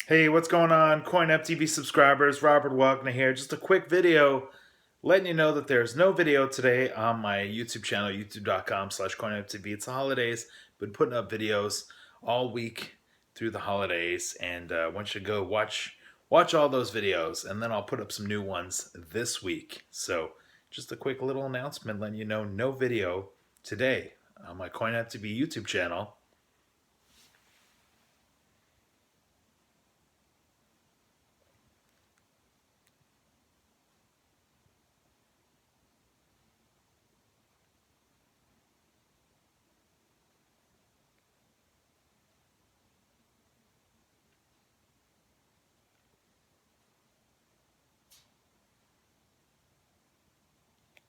Hey, what's going on, CoinOpTV subscribers? Robert Wagner here. Just a quick video letting you know that there's no video today on my YouTube channel, youtube.com/CoinOpTV. It's the holidays. Been putting up videos all week through the holidays, and I want you to go watch all those videos, and then I'll put up some new ones this week. So just a quick little announcement letting you know no video today on my CoinOpTV YouTube channel.